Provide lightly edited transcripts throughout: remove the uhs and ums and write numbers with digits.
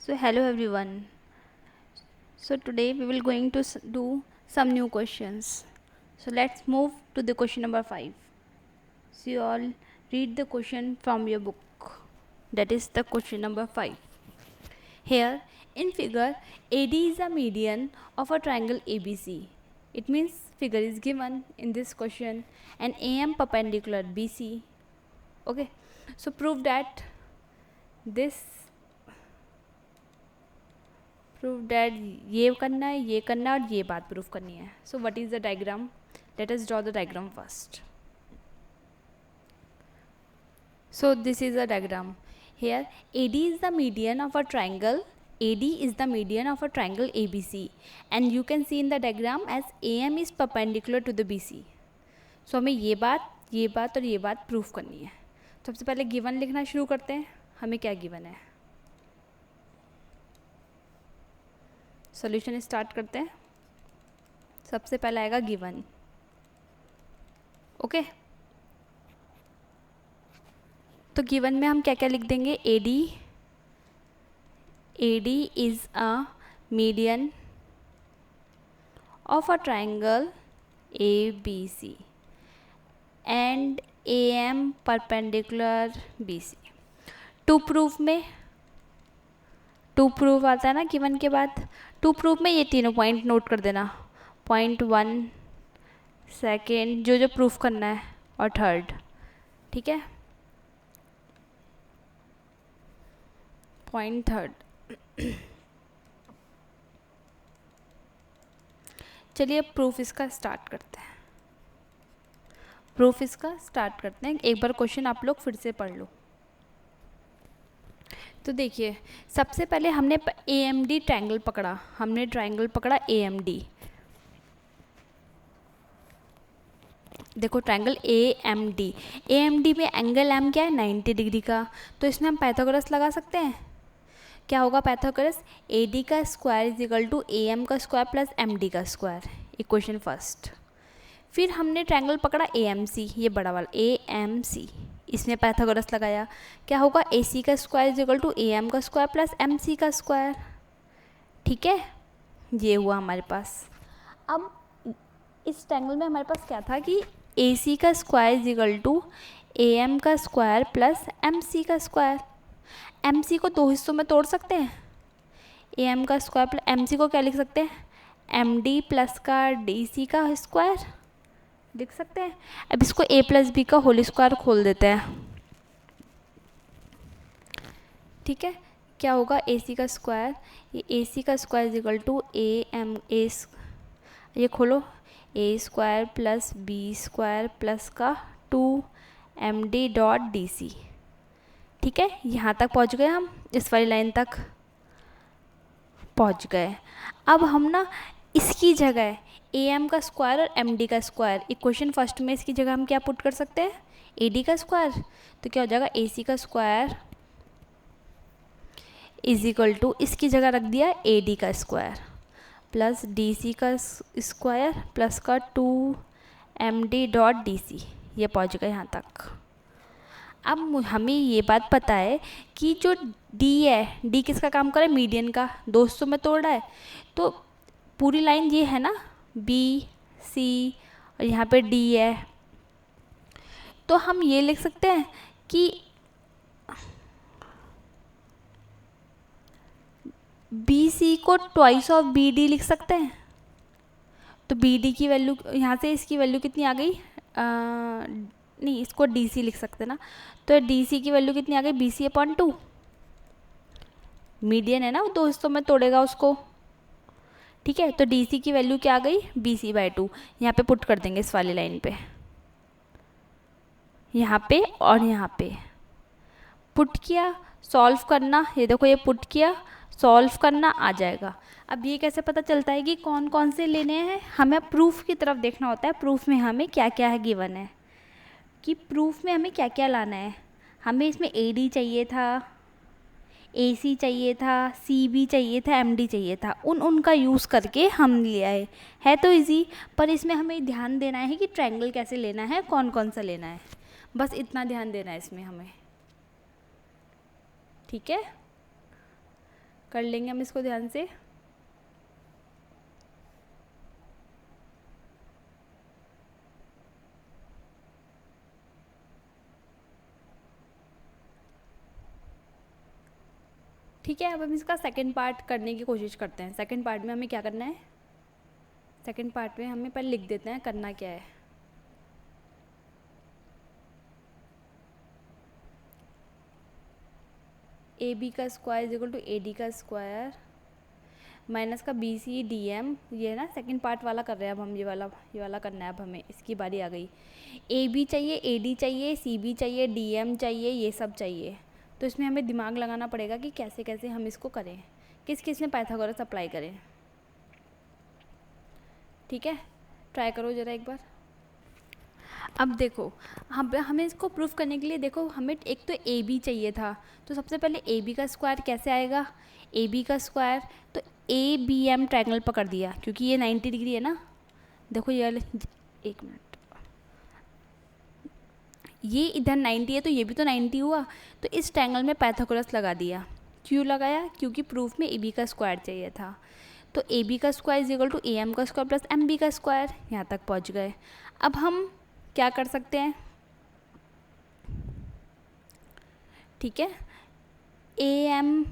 So hello everyone. So today we will going to do some new questions. So let's move to the question number 5. So you all read the question from your book. That is the question number 5. Here in figure, AD is the median of a triangle ABC. It means figure is given in this question and AM perpendicular BC. Okay. So prove that this prove that ये करना है और ये बात prove करनी है. So what is the diagram? Let us draw the diagram first. So this is a diagram. Here AD is the median of a triangle. AD is the median of a triangle ABC, and you can see in the diagram as AM is perpendicular to the BC. So हमें ये बात और ये बात proof करनी है. सबसे पहले गिवन लिखना शुरू करते हैं. हमें क्या गिवन है? सॉल्यूशन स्टार्ट करते हैं. सबसे पहला आएगा गिवन. ओके. तो गिवन में हम क्या क्या लिख देंगे? AD is a median of a triangle ABC and AM perpendicular BC. To proof में टू प्रूफ आता है ना गिवन के बाद. टू प्रूफ में ये तीनों पॉइंट नोट कर देना. पॉइंट 1, सेकेंड जो प्रूफ करना है, और थर्ड. ठीक है. Point third. चलिए प्रूफ इसका स्टार्ट करते हैं. एक बार क्वेश्चन आप लोग फिर से पढ़ लो. तो देखिए सबसे पहले हमने AMD ट्रायंगल पकड़ा. AMD. देखो ट्रायंगल AMD में एंगल M क्या है? 90 डिग्री का. तो इसमें हम पाइथागोरस लगा सकते हैं. क्या होगा पाइथागोरस? AD का square is equal to AM का स्क्वायर प्लस MD का स्क्वायर. Equation first. फिर हमने ट्रायंगल पकड़ा AMC, ये बड़ा वाला AMC. इसमें पाइथागोरस लगाया. क्या होगा? AC का square is equal to AM का स्क्वायर प्लस MC का स्क्वायर. ठीक है. ये हुआ हमारे पास. अब इस ट्रायंगल में हमारे पास क्या था कि AC का square is equal to AM का स्क्वायर प्लस MC का स्क्वायर. MC को दो हिस्सों में तोड़ सकते हैं. AM का स्क्वायर प्लस MC को क्या लिख सकते हैं? MD प्लस का DC का स्क्वायर लिख सकते हैं. अब इसको A प्लस B का होल स्क्वायर खोल देते हैं. ठीक है. क्या होगा? AC का स्क्वायर, ये AC का स्क्वायर इज इक्वल टू ये खोलो, A square plus B square plus का 2MD डॉट DC. ठीक है. यहाँ तक पहुँच गए हम. इस वाली लाइन तक पहुँच गए. अब हम ना इसकी जगह AM का स्क्वायर और MD का स्क्वायर, इक्वेशन फर्स्ट में इसकी जगह हम क्या पुट कर सकते हैं? AD का स्क्वायर. तो क्या हो जाएगा? AC का स्क्वायर इज इक्वल टू, इसकी जगह रख दिया AD का स्क्वायर प्लस DC का स्क्वायर प्लस का 2MD डॉट DC. ये पहुंच गए यहाँ तक. अब हमें ये बात पता है कि जो D है, D किसका काम कर रहा है? मीडियन का. दो हिस्सों में तोड़ रहा है. तो पूरी लाइन ये है ना, BC, और यहाँ पे D है. तो हम ये लिख सकते हैं कि BC को ट्वाइस ऑफ BD लिख सकते हैं. तो BD की वैल्यू यहाँ से, इसकी वैल्यू कितनी आ गई? नहीं, इसको DC लिख सकते ना. तो DC की वैल्यू कितनी आ गई? BC/2. मीडियन है ना, वो दो हिस्सों में तोड़ेगा उसको. ठीक है. तो DC की वैल्यू क्या आ गई? BC/2. यहाँ पे पुट कर देंगे इस वाली लाइन पे, यहाँ पे और यहाँ पे. पुट किया, सॉल्व करना. ये देखो, ये पुट किया, सॉल्व करना, आ जाएगा. अब ये कैसे पता चलता है कि कौन कौन से लेने हैं? हमें प्रूफ की तरफ देखना होता है. प्रूफ में हमें क्या क्या है गिवन है, कि प्रूफ में हमें क्या क्या लाना है. हमें इसमें AD चाहिए था, AC चाहिए था, CB चाहिए था, MD चाहिए था. उनका यूज़ करके हम ले आए. है तो इजी, पर इसमें हमें ध्यान देना है कि ट्रायंगल कैसे लेना है, कौन कौन सा लेना है. बस इतना ध्यान देना है इसमें हमें. ठीक है. कर लेंगे हम इसको ध्यान से। ठीक है, अब हम इसका सेकंड पार्ट करने की कोशिश करते हैं। सेकंड पार्ट में हमें क्या करना है, सेकंड पार्ट में हमें पहले लिख देते हैं करना क्या है। ए बी का square is equal to A D का स्क्वायर माइनस का बी सी डी एम, ये ना सेकंड पार्ट वाला कर रहे हैं अब हम, ये वाला करना है अब हमें, इसकी बारी आ गई। ए बी चाहिए, ए डी चाहिए, सी बी चाहिए, डी एम चाहिए, ये सब चाहिए। तो इसमें हमें दिमाग लगाना पड़ेगा कि कैसे कैसे हम इसको करें, किस किस में पाइथागोरस अप्लाई करें। ठीक है, ट्राई करो ज़रा एक बार। अब देखो, हमें इसको प्रूफ करने के लिए देखो, हमें एक तो ए बी चाहिए था, तो सबसे पहले ए बी का स्क्वायर कैसे आएगा, ए बी का स्क्वायर, तो ए बी एम ट्रायंगल पकड़ दिया, क्योंकि ये 90 डिग्री है ना। देखो ये एक मिनट, ये इधर 90 है तो ये भी तो 90 हुआ, तो इस ट्रायंगल में पाइथागोरस लगा दिया। क्यों लगाया, क्योंकि प्रूफ में ए बी का स्क्वायर चाहिए था। तो ए बी का square is equal to A M का स्क्वायर प्लस एम बी का स्क्वायर, यहाँ तक पहुँच गए। अब हम क्या कर सकते हैं, ठीक है, ए एम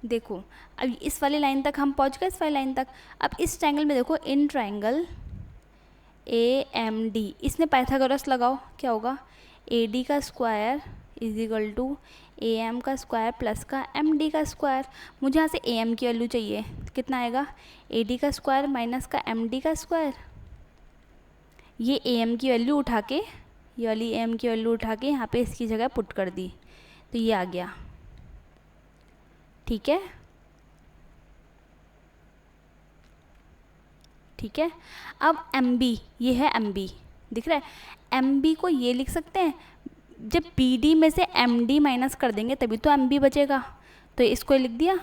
देखो, अब इस वाली लाइन तक हम पहुंच गए, इस वाली लाइन तक। अब इस ट्रायंगल में देखो, in triangle A M D, इसमें पाइथागोरस लगाओ, क्या होगा, ए डी का square is equal to A M का स्क्वायर प्लस का एम डी का स्क्वायर। मुझे यहाँ से ए एम की वैल्यू चाहिए, कितना आएगा, ए डी का स्क्वायर माइनस का एम डी का स्क्वायर। ये ए एम की वैल्यू उठा के, ये वाली ए एम की वैल्यू उठा के यहाँ पे इसकी जगह पुट कर दी, तो ये आ गया। ठीक है, ठीक है। अब एम बी, ये है एम बी, दिख रहा है। एम बी को ये लिख सकते हैं, जब बी डी में से एम डी माइनस कर देंगे तभी तो एम बी बचेगा, तो इसको लिख दिया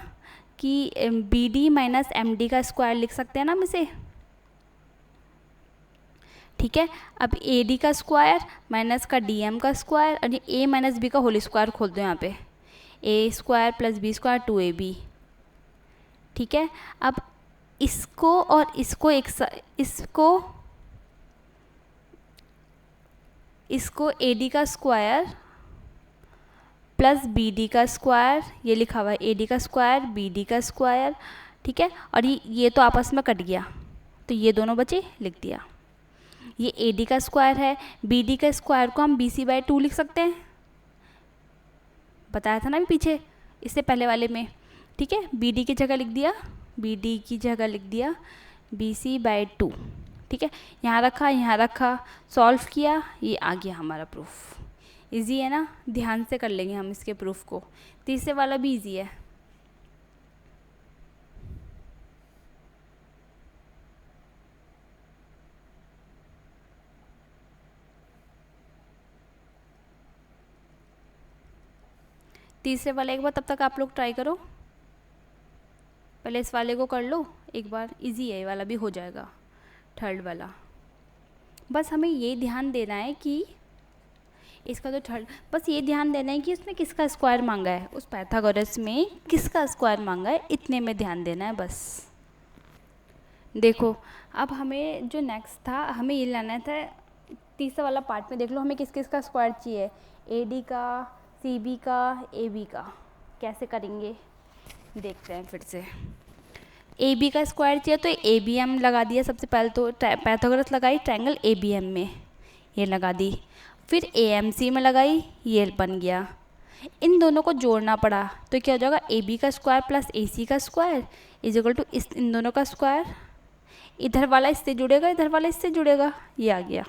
कि B D minus M D का स्क्वायर लिख सकते हैं ना हम इसे। ठीक है, अब ए डी का स्क्वायर माइनस का डी एम का स्क्वायर, और ये ए माइनस बी का होल स्क्वायर खोल दो यहाँ पे, A square plus B square 2ab। ठीक है, अब इसको और इसको इसको ए डी का स्क्वायर प्लस बी डी का स्क्वायर, ये लिखा हुआ है ए डी का स्क्वायर बी डी का स्क्वायर। ठीक है, और ये तो आपस में कट गया, तो ये दोनों बचे, लिख दिया। ये ए डी का स्क्वायर है, बी डी का स्क्वायर को हम बी सी बाई 2 लिख सकते हैं, बताया था ना अभी पीछे, इससे पहले वाले में। ठीक है, बी डी की जगह लिख दिया, बी डी की जगह लिख दिया बी सी बाई 2। ठीक है, यहाँ रखा, सॉल्व किया, ये आ गया हमारा प्रूफ। इजी है ना, ध्यान से कर लेंगे हम इसके प्रूफ को। तीसरे वाला भी इजी है। तीसरे वाले एक बार, तब तक आप लोग ट्राई करो, पहले इस वाले को कर लो एक बार, इजी है, ये वाला भी हो जाएगा, थर्ड वाला। बस हमें ये ध्यान देना है कि इसका जो थर्ड, बस ये ध्यान देना है कि उसमें किसका स्क्वायर मांगा है, उस पाइथागोरस में किसका स्क्वायर मांगा है, इतने में ध्यान देना है बस। देखो, अब हमें जो नेक्स्ट था, हमें ये लाना था तीसरा वाला पार्ट में, देख लो हमें किस किस का स्क्वायर चाहिए, ए डी का, सी बी का, ए बी का। कैसे करेंगे देखते हैं फिर से। ए बी का स्क्वायर चाहिए तो ए बी एम लगा दिया सबसे पहले, तो पाइथागोरस लगाई ट्रायंगल ए बी एम में, ये लगा दी। फिर ए एम सी में लगाई, ये बन गया। इन दोनों को जोड़ना पड़ा, तो क्या हो जाएगा, ए बी का स्क्वायर प्लस ए सी का स्क्वायर इज इक्वल टू इन दोनों का स्क्वायर। इधर वाला इससे जुड़ेगा, इधर वाला इससे जुड़ेगा, ये आ गया।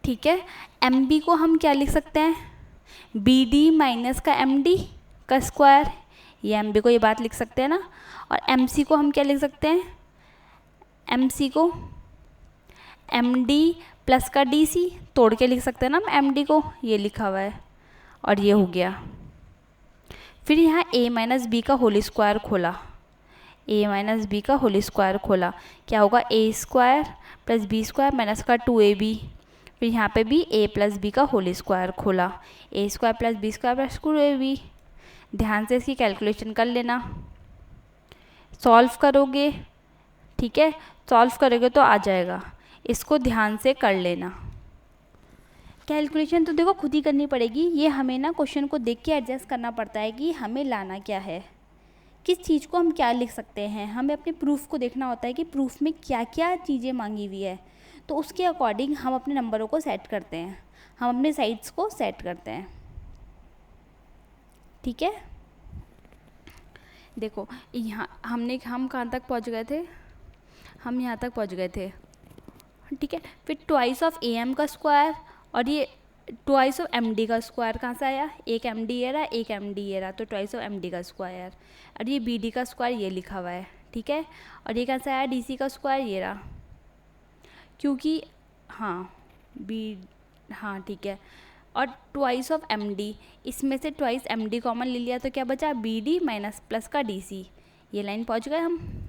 ठीक है, एम बी को हम क्या लिख सकते हैं, बी डी माइनस का एम डी का स्क्वायर, ये एम बी को ये बात लिख सकते हैं ना। और एम सी को हम क्या लिख सकते हैं, एम सी को एम डी प्लस का डी सी, तोड़ के लिख सकते हैं ना हम एम डी को, ये लिखा हुआ है, और ये हो गया। फिर यहाँ a माइनस बी का होल स्क्वायर खोला, a माइनस बी का होल स्क्वायर खोला, क्या होगा, a square plus B square minus का 2ab। फिर यहाँ पे भी a प्लस बी का होल स्क्वायर खोला, a square plus B square plus 2ab। ध्यान से इसकी कैलकुलेशन कर लेना, सॉल्व करोगे, ठीक है, सॉल्व करोगे तो आ जाएगा, इसको ध्यान से कर लेना। कैलकुलेशन तो देखो खुद ही करनी पड़ेगी, ये हमें ना क्वेश्चन को देख के एडजस्ट करना पड़ता है कि हमें लाना क्या है, किस चीज़ को हम क्या लिख सकते हैं। हमें अपने प्रूफ को देखना होता है कि प्रूफ में क्या क्या चीज़ें मांगी हुई है, तो उसके अकॉर्डिंग हम अपने नंबरों को सेट करते हैं, हम अपने साइड्स को सेट करते हैं, ठीक है। देखो यहाँ हम कहाँ तक पहुँच गए थे, हम यहाँ तक पहुँच गए थे, ठीक है। फिर ट्वाइस ऑफ ए एम का स्क्वायर और ये ट्वाइस ऑफ एम डी का स्क्वायर कहाँ से आया, एक एम डी ये रहा, एक एम डी ये रहा, तो ट्वाइस ऑफ एम डी का स्क्वायर, और ये बी डी का स्क्वायर ये लिखा हुआ है, ठीक है। और ये कहाँ से आया, डी सी का स्क्वायर ये रहा, क्योंकि हाँ हाँ ठीक है। और ट्वाइस ऑफ एम डी, इसमें से ट्वाइस एम डी कॉमन ले लिया तो क्या बचा, बी डी माइनस प्लस का डी सी, ये लाइन पहुँच गए हम।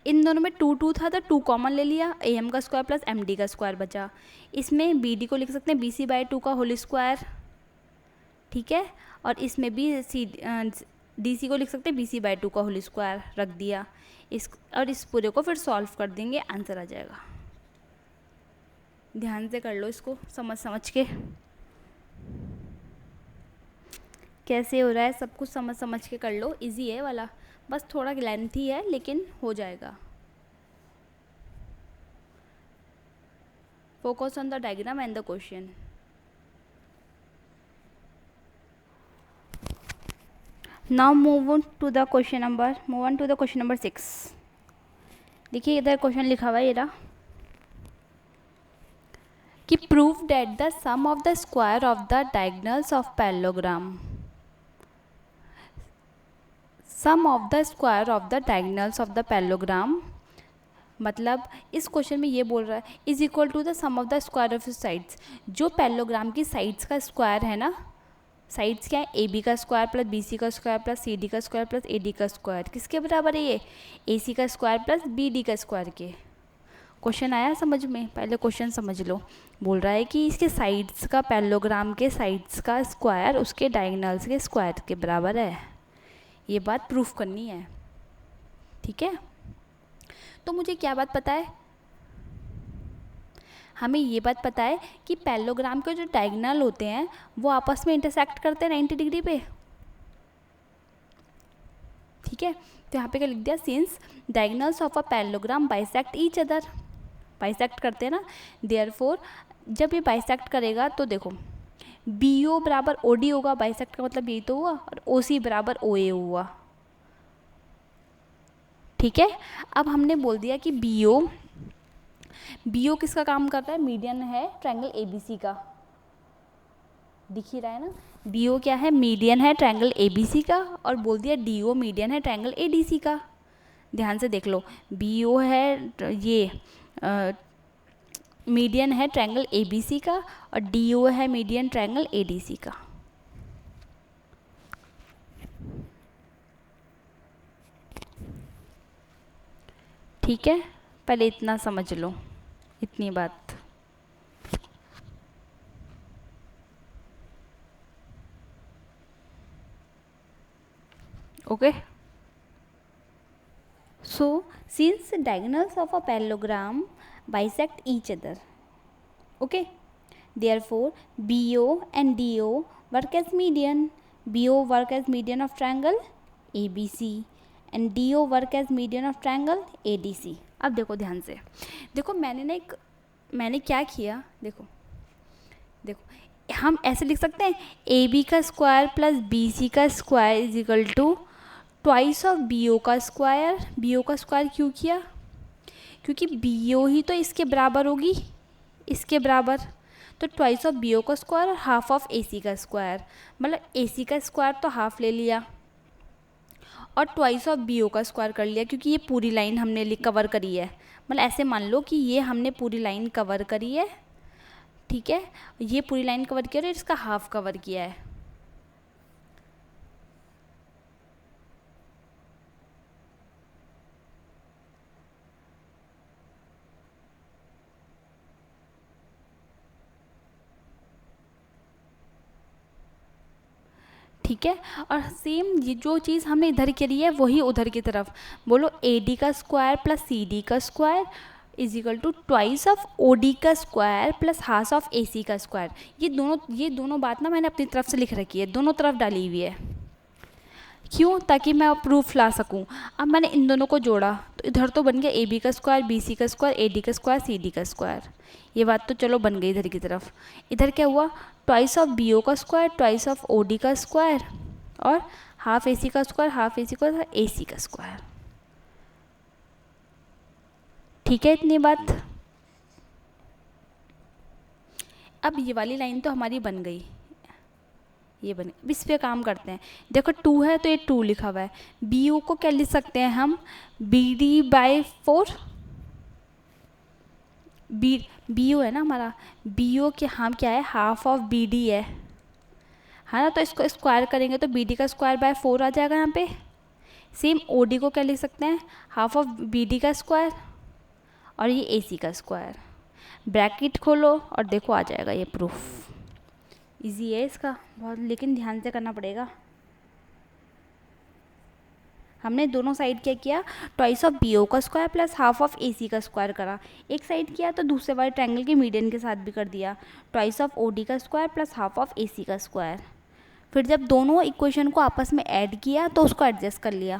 इन दोनों में 2 था तो 2 कॉमन ले लिया, ए एम का स्क्वायर प्लस एम डी का स्क्वायर बचा। इसमें बी डी को लिख सकते हैं बी सी बाई 2 का होल स्क्वायर, ठीक है। और इसमें भी सी डी सी को लिख सकते हैं बी सी बाई 2 का होल स्क्वायर, रख दिया इस, और इस पूरे को फिर सॉल्व कर देंगे, आंसर आ जाएगा। ध्यान से कर लो इसको, समझ के कैसे हो रहा है सब कुछ समझ के कर लो, इजी है वाला, बस थोड़ा लेंथी है लेकिन हो जाएगा। Focus on the diagram and the question. Now move on to the question number 6। देखिए इधर क्वेश्चन लिखा हुआ है ये रहा कि prove that the sum of the square of the diagonals of parallelogram, sum of the square of the diagonals of the parallelogram, मतलब इस क्वेश्चन में ये बोल रहा है is equal to the sum of the square of sides. जो parallelogram की sides का स्क्वायर है ना, साइड्स क्या है, ए बी का स्क्वायर प्लस बी सी का स्क्वायर प्लस सी डी का स्क्वायर प्लस ए डी का स्क्वायर, किसके बराबर है ये, ए सी का स्क्वायर प्लस बी डी का स्क्वायर के। क्वेश्चन आया समझ में, पहले क्वेश्चन समझ लो। बोल रहा है कि इसके साइड्स का, पैरेललोग्राम के साइड्स का स्क्वायर उसके डायगोनल्स के स्क्वायर के बराबर है, ये बात प्रूफ करनी है, ठीक है। तो मुझे क्या बात पता है, हमें ये बात पता है कि पैरेललोग्राम के जो डायगोनल होते हैं वो आपस में इंटरसेक्ट करते हैं 90 डिग्री पे, ठीक है। तो यहाँ पे क्या लिख दिया, since diagonals of a parallelogram bisect each other, bisect करते हैं ना, देयरफॉर जब ये बाइसेक्ट करेगा तो देखो बी ओ बराबर ओ डी होगा, बाइसेक्ट का मतलब यही तो हुआ, और ओ सी बराबर ओ ए हुआ, ठीक है। अब हमने बोल दिया कि बी ओ किसका काम करता है, मीडियन है ट्रायंगल ए बी सी का, दिख ही रहा है ना, बी ओ क्या है, मीडियन है ट्रायंगल ए बी सी का, और बोल दिया डी ओ मीडियन है ट्रायंगल ए डी सी का। ध्यान से देख लो, बी ओ है ये मीडियन है ट्रायंगल ए बी सी का, और डी ओ है median triangle A D C का, ठीक है। पहले इतना समझ लो, इतनी बात, okay. So since diagonals of a parallelogram bisect each other, okay, therefore BO and DO work as median, BO work as median of triangle ABC and DO work as median of triangle ADC। अब देखो ध्यान से, देखो मैंने क्या किया, देखो हम ऐसे लिख सकते हैं AB का स्क्वायर प्लस BC का square is equal to twice of BO का स्क्वायर। BO का स्क्वायर क्यों किया, क्योंकि BO ही तो इसके बराबर होगी, इसके बराबर, तो ट्वाइस ऑफ BO का स्क्वायर और हाफ ऑफ AC का स्क्वायर, मतलब AC का स्क्वायर तो हाफ ले लिया और ट्वाइस ऑफ BO का स्क्वायर कर लिया, क्योंकि ये पूरी लाइन हमने कवर करी है, मतलब ऐसे मान लो कि ये हमने पूरी लाइन कवर करी है, ठीक है, ये पूरी लाइन कवर किया और इसका हाफ कवर किया है, ठीक है। और सेम ये जो चीज़ हमने इधर करी है वही उधर की तरफ, बोलो ए डी का स्क्वायर प्लस सी डी का square is equal to twice of O D का square plus half of A C का स्क्वायर। ये दोनों बात ना मैंने अपनी तरफ से लिख रखी है, दोनों तरफ डाली हुई है। क्यों? ताकि मैं प्रूफ ला सकूं। अब मैंने इन दोनों को जोड़ा तो इधर तो बन गया ए बी का स्क्वायर, बी सी का स्क्वायर, ए डी का स्क्वायर, सी डी का स्क्वायर। ये बात तो चलो बन गई इधर की तरफ। इधर क्या हुआ? ट्वाइस ऑफ बी ओ का square, twice of O D का स्क्वायर और हाफ ए सी का स्क्वायर, हाफ ए सी का ए सी का स्क्वायर। ठीक है इतनी बात। अब ये वाली लाइन तो हमारी बन गई, ये बने। अब इस पे काम करते हैं। देखो 2 है तो ये 2 लिखा हुआ है। बी ओ को क्या लिख सकते हैं हम? B D by 4। B O है ना हमारा, बी ओ के हम क्या है? हाफ ऑफ बी डी है ना। तो इसको स्क्वायर करेंगे तो बी डी का स्क्वायर बाय 4 आ जाएगा यहाँ पे। सेम ओ डी को क्या लिख सकते हैं? हाफ ऑफ बी डी का स्क्वायर और ये ए सी का स्क्वायर। ब्रैकेट खोलो और देखो आ जाएगा ये प्रूफ। इजी है इसका बहुत, लेकिन ध्यान से करना पड़ेगा। हमने दोनों साइड क्या किया? ट्वाइस ऑफ बी ओ का square plus half of A C का स्क्वायर करा। एक साइड किया तो दूसरे वाले ट्रायंगल के मीडियन के साथ भी कर दिया। ट्वाइस ऑफ ओ डी का square plus half of A C का स्क्वायर। फिर जब दोनों इक्वेशन को आपस में ऐड किया तो उसको एडजस्ट कर लिया,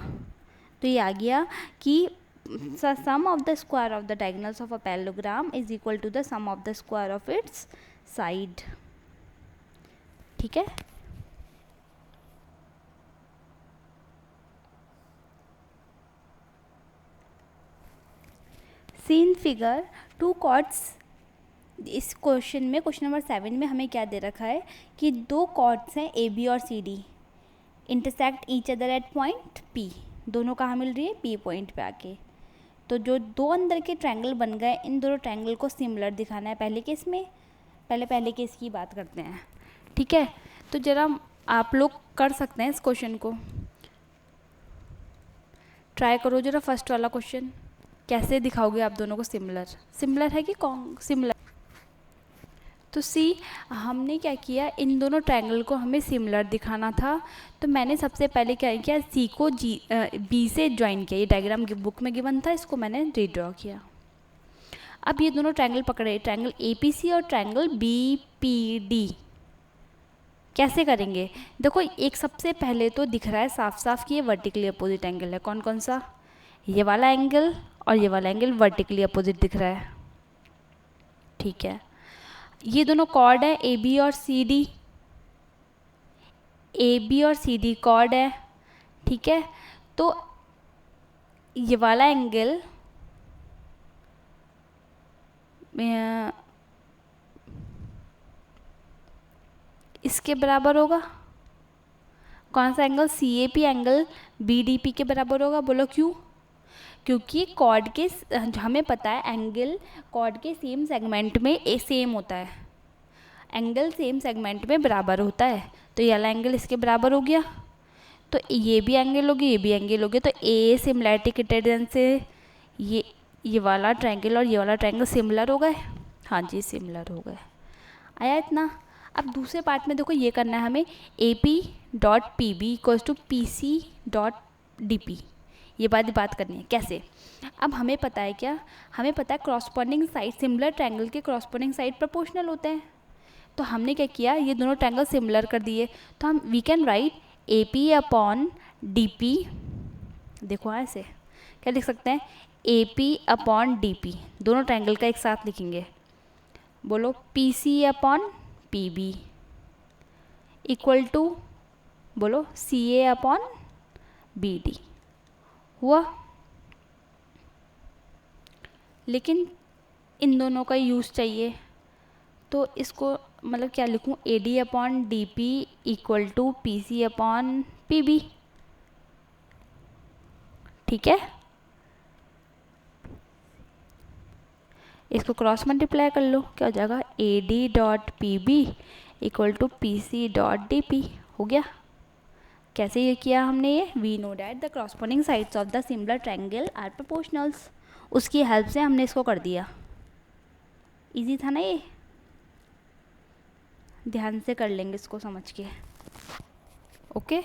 तो ये आ गया कि sum of the square of the diagonals of a parallelogram is equal to the sum of the square of its side. ठीक है। Seen figure 2 chords. इस क्वेश्चन में, क्वेश्चन नंबर 7 में हमें क्या दे रखा है कि 2 कॉर्ड्स हैं ए बी और C D, intersect each other at point P. दोनों कहाँ मिल रही है? पी पॉइंट पे आके। तो जो 2 अंदर के ट्रायंगल बन गए, इन दोनों ट्रायंगल को सिमिलर दिखाना है। पहले केस में, पहले केस की बात करते हैं। ठीक है, तो ज़रा आप लोग कर सकते हैं इस क्वेश्चन को, ट्राई करो ज़रा। फर्स्ट वाला क्वेश्चन कैसे दिखाओगे आप दोनों को सिमिलर है कि सिमिलर? तो सी, हमने क्या किया, इन दोनों ट्रायंगल को हमें सिमिलर दिखाना था, तो मैंने सबसे पहले क्या किया, सी को बी से ज्वाइन किया। ये डायग्राम बुक में गिवन था, इसको मैंने रीड्रॉ किया। अब ये दोनों ट्रायंगल पकड़े, ट्रायंगल ए पी सी और ट्रायंगल बी पी डी। कैसे करेंगे? देखो, एक सबसे पहले तो दिख रहा है साफ साफ कि ये वर्टिकली अपोजिट एंगल है। कौन कौन सा? ये वाला एंगल और ये वाला एंगल वर्टिकली अपोजिट दिख रहा है। ठीक है, ये दोनों कॉर्ड है ए बी और सी डी, ए बी और सी डी कॉर्ड है। ठीक है, तो ये वाला एंगल इसके बराबर होगा। कौन सा angle? C A P angle B D P के बराबर होगा। बोलो क्यों? क्योंकि कॉर्ड के, हमें पता है एंगल कॉर्ड के सेम सेगमेंट में सेम होता है, एंगल सेम सेगमेंट में बराबर होता है। तो ये वाला एंगल इसके बराबर हो गया, तो ये भी एंगल हो गया, ये भी एंगल हो गया। तो ए सिमिलैरिटी क्राइटेरियन से ये वाला ट्रायंगल और ये वाला ट्रायंगल सिमिलर हो गए। हाँ जी, सिमिलर हो गए। आया इतना? अब दूसरे पार्ट में देखो, ये करना है हमें A P dot P B equals to P C dot D P. ये बात करनी है। कैसे? अब हमें पता है क्या, हमें पता है क्रॉसपोंडिंग साइड, सिमिलर ट्रायंगल के क्रॉसपोंडिंग साइड प्रोपोर्शनल होते हैं। तो हमने क्या किया, ये दोनों ट्रायंगल सिमिलर कर दिए, तो हम we can write A P upon D P. देखो ऐसे क्या लिख सकते हैं? A P upon D P, दोनों ट्रायंगल का एक साथ लिखेंगे। बोलो P C upon P B equal to, बोलो C A upon B D. हुआ? लेकिन इन दोनों का यूज़ चाहिए, तो इसको मतलब क्या लिखूँ? A D upon D P equal to P C upon P B. ठीक है, इसको क्रॉस मल्टीप्लाई कर लो, क्या हो जाएगा? A D dot P B equal to P C dot D P. हो गया। कैसे ये किया हमने? ये we know that the corresponding sides of the similar triangle are proportionals, उसकी हेल्प से हमने इसको कर दिया। इजी था ना ये? ध्यान से कर लेंगे इसको समझ के। ओके।